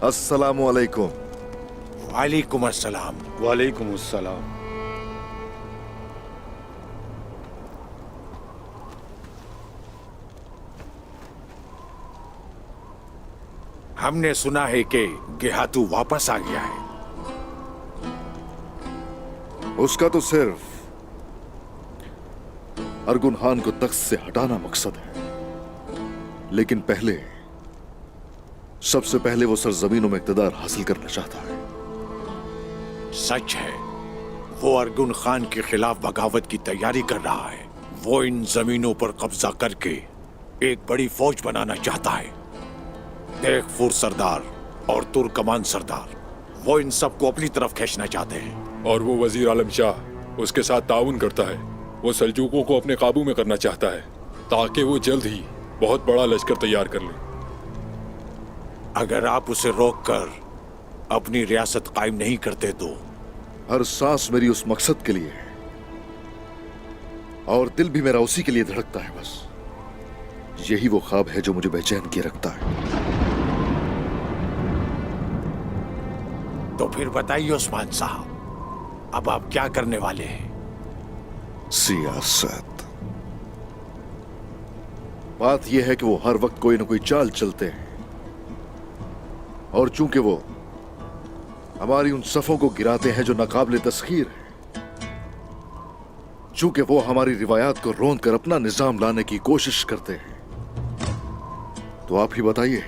अस्सलामु अलैकुम। वालेकुम अस्सलाम। वालेकुम अस्सलाम। हमने सुना है कि गेहातू वापस आ गया है। उसका तो सिर्फ अर्गुन खान को तख्त से हटाना मकसद है, लेकिन सबसे पहले वो सरजमीनों में इक़्तिदार हासिल करना चाहता है। सच है, वो अर्गुन खान के खिलाफ बगावत की तैयारी कर रहा है। वो इन जमीनों पर कब्जा करके एक बड़ी फौज बनाना चाहता है। तेगफुर सरदार और तुर्कमान सरदार, वो इन सबको अपनी तरफ खींचना चाहते हैं। और वो वजीर आलम शाह उसके साथ ताउन करता है। वो सल्जूकों को अपने काबू में करना चाहता है ताकि वो जल्द ही बहुत बड़ा लश्कर तैयार कर ले। अगर आप उसे रोककर अपनी रियासत कायम नहीं करते तो हर सांस मेरी उस मकसद के लिए है और दिल भी मेरा उसी के लिए धड़कता है। बस यही वो ख्वाब है जो मुझे बेचैन किए रखता है। तो फिर बताइए उस्मान साहब, अब आप क्या करने वाले हैं? सियासत। बात यह है कि वो हर वक्त कोई ना कोई चाल चलते हैं, और चूंकि वो हमारी उन सफों को गिराते हैं जो नाकाबिले तस्खीर है, चूंकि वो हमारी रिवायात को रोंद कर अपना निजाम लाने की कोशिश करते हैं, तो आप ही बताइए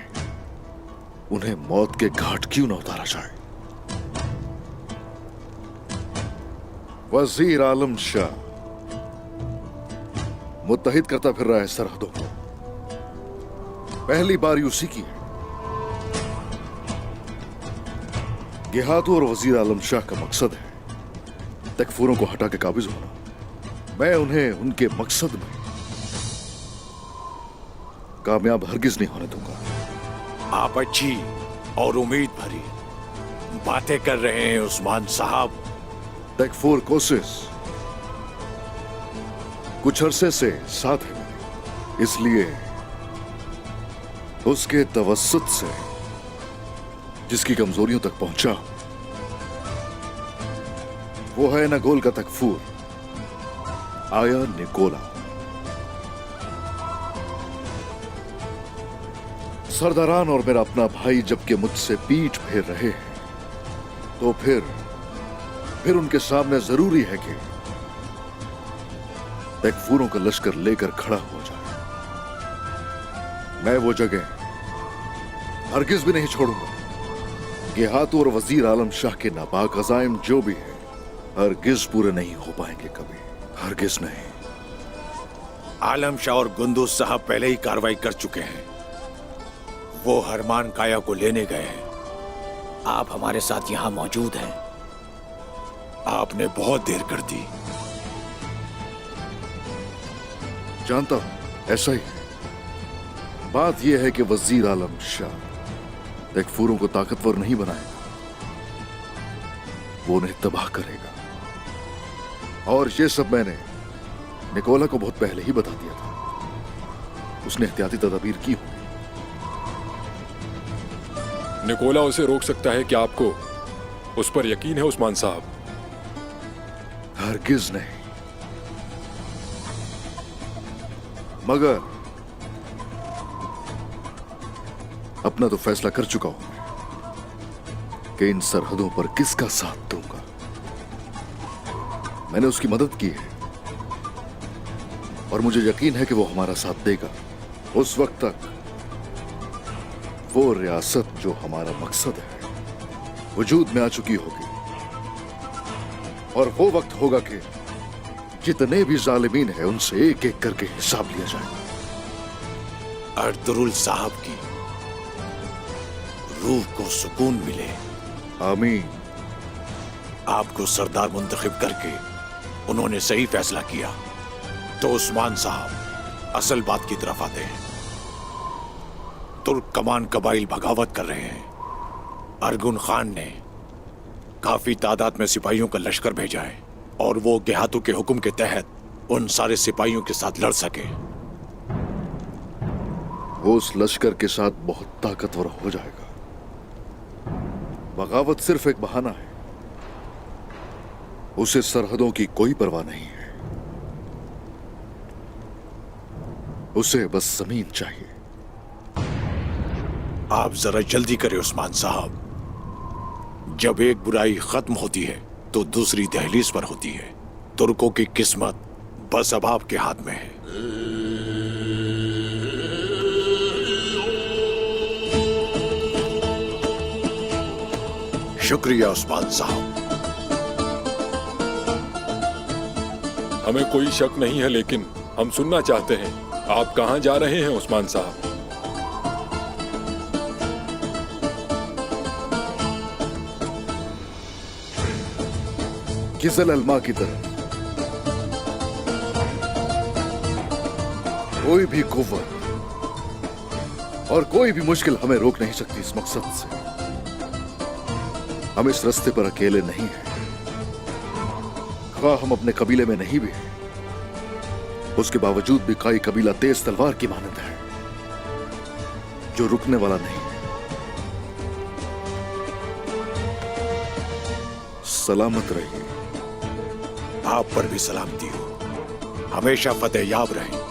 उन्हें मौत के घाट क्यों न उतारा जाए। वजीर आलम शाह मुत्तहिद करता फिर रहा है सरहदों को। पहली बारी उसी की है। गेहातू और वजीर आलम शाह का मकसद है तकफूरों को हटा के काबिज होना। मैं उन्हें उनके मकसद में कामयाब हरगिज नहीं होने दूंगा। आप अच्छी और उम्मीद भरी बातें कर रहे हैं उस्मान साहब। तकफूर कोशिश कुछ अरसे से साथ है मेरे, इसलिए उसके तवस्सुत से जिसकी कमजोरियों तक पहुंचा वो है नगोल का तकफूर आया निकोला। सरदारान और मेरा अपना भाई जबकि मुझसे पीठ फेर रहे हैं, तो फिर उनके सामने जरूरी है कि तकफूरों का लश्कर लेकर खड़ा हो जाए। मैं वो जगह हरगिज भी नहीं छोड़ूंगा। गेहातू और वजीर आलम शाह के नापाक अज़ाइम जो भी है हरगिज पूरे नहीं हो पाएंगे कभी, हरगिज नहीं। आलम शाह और गुंदूस साहब पहले ही कार्रवाई कर चुके हैं। वो हरमान काया को लेने गए हैं। आप हमारे साथ यहां मौजूद हैं। आपने बहुत देर कर दी। जानता हूं ऐसा ही है। बात यह है कि वजीर आलम शाह तकफूरों को ताकतवर नहीं बनाएगा, वो उन्हें तबाह करेगा। और ये सब मैंने निकोला को बहुत पहले ही बता दिया था। उसने एहतियाती तदबीर की होगी। निकोला उसे रोक सकता है। क्या आपको उस पर यकीन है उस्मान साहब? हरगिज नहीं, मगर अपना तो फैसला कर चुका हूं मैं कि इन सरहदों पर किसका साथ दूंगा। मैंने उसकी मदद की है और मुझे यकीन है कि वो हमारा साथ देगा। उस वक्त तक वो रियासत जो हमारा मकसद है वजूद में आ चुकी होगी, और वो वक्त होगा कि जितने भी जालिमीन हैं उनसे एक एक करके हिसाब लिया जाएगा। अर्तुरुल साहब की रूह को सुकून मिले। आमीन। आपको सरदार मुंतखब करके उन्होंने सही फैसला किया। तो उस्मान साहब असल बात की तरफ आते हैं। तुर्क कमान कबाइल बगावत कर रहे हैं। अर्गुन खान ने काफी तादाद में सिपाहियों का लश्कर भेजा है और वो गेहातू के हुक्म के तहत उन सारे सिपाहियों के साथ लड़ सके। वो उस लश्कर के साथ बहुत ताकतवर हो जाएगा बगावत सिर्फ एक बहाना है। उसे सरहदों की कोई परवाह नहीं है। उसे बस जमीन चाहिए। आप जरा जल्दी करें उस्मान साहब। जब एक बुराई खत्म होती है तो दूसरी दहलीज पर होती है। तुर्कों की किस्मत बस अब आपके हाथ में है। शुक्रिया उस्मान साहब। हमें कोई शक नहीं है, लेकिन हम सुनना चाहते हैं आप कहां जा रहे हैं उस्मान साहब? किजल अलमा की तरफ। कोई भी कुव्वत और कोई भी मुश्किल हमें रोक नहीं सकती इस मकसद से। हम इस रास्ते पर अकेले नहीं हैं। ख्वाह हम अपने कबीले में नहीं भी, उसके बावजूद भी काई कबीला तेज तलवार की मानद है, जो रुकने वाला नहीं। सलामत रहिए। आप पर भी सलामती हो। हमेशा फतेह याब रहें।